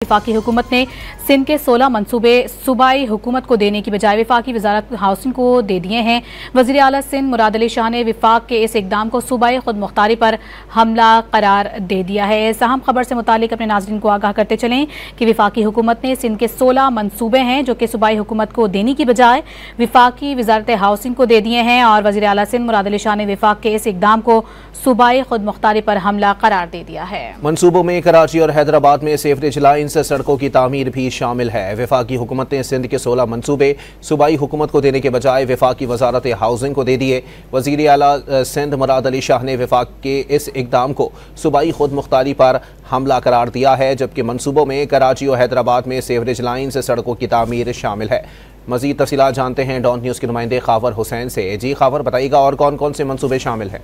वफाकी हुकूमत ने सिंध के 16 मनसूबे सूबाई हुकूमत को देने की बजाय वफाकी वजारत हाउसिंग को दे दिए हैं। वज़ीर आला सिंध मुराद अली शाह ने वफाक के इस इकदाम को सूबाई खुद मुख्तारी पर हमला करार दे दिया है। अहम खबर से मुतालिक अपने नाज़रीन को आगाह करते चलें कि वफाकी हुकूमत ने सिंध के 16 मनसूबे हैं जो कि सूबाई हुकूमत को देने की बजाय वफाकी वजारत हाउसिंग को दे दिए हैं और वज़ीर आला सिंध मुराद अली शाह ने वफाक के इस इकदाम को सूबाई खुद मुख्तारी पर हमला करार दे दिया है। मनसूबों में कराची और हैदराबाद में सेवरेज लाइन से सड़कों की तामीर भी शामिल है। वफाकी हुकूमत ने सिंध के 16 मनसूबे सूबाई हुकूमत को देने के बजाय वफाकी वजारत हाउसिंग को दे दिए। वज़ीर आला सिंध मुराद अली शाह ने वफाक के इस इकदाम को सूबाई खुद मुख्तारी पर हमला करार दिया है, जबकि मनसूबों में कराची और हैदराबाद में सेवरेज लाइन से सड़कों की तामीर शामिल है। मज़ीद तफसीलात जानते हैं डॉन न्यूज़ के नुमाइंदे खावर हुसैन से। जी खावर, बताइएगा और कौन कौन से मनसूबे शामिल हैं?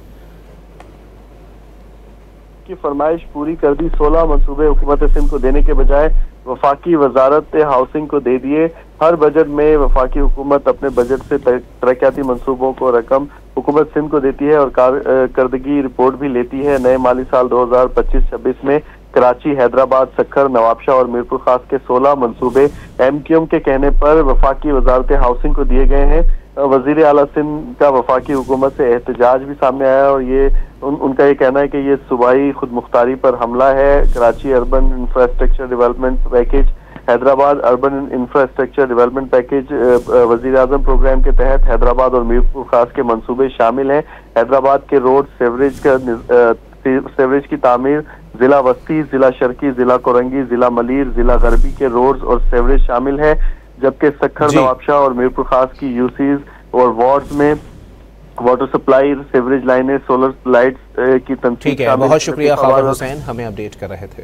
की फरमाइश पूरी कर दी। 16 मनसूबे हुकूमत सिंध को देने के बजाय वफाकी वजारत हाउसिंग को दे दिए। हर बजट में वफाकी हुकूमत अपने बजट से तरक्याती मनसूबों को रकम हुकूमत सिंध को देती है और कारकर्दगी रिपोर्ट भी लेती है। नए माली साल 2025-26 में कराची, हैदराबाद, सक्खर, नवाबशाह और मीरपुर खास के 16 मनसूबे MQM के कहने पर वफाकी वजारत हाउसिंग को दिए गए हैं। वजीर आला सिंध का वफाकी हुकूमत से एहतजाज भी सामने आया और ये उनका ये कहना है कि ये सूबाई खुद मुख्तारी पर हमला है। Karachi urban infrastructure development package, Hyderabad urban infrastructure development package वजीर आजम प्रोग्राम के तहत हैदराबाद और मीरपुर खास के मंसूबे शामिल हैं। हैदराबाद के रोड सेवरेज की तामीर, जिला वस्ती, जिला शर्की, जिला कोरंगी, जिला मलीर, जिला गरबी के रोड्स और सेवरेज शामिल है, जबकि सक्खर, नवाबशाह और मीरपुर खास की यूसीज और वार्ड्स में वाटर सप्लाई, सेवरेज लाइनें, सोलर लाइट्स की तनसीब। ठीक है, बहुत शुक्रिया खावर हुसैन, हमें अपडेट कर रहे थे।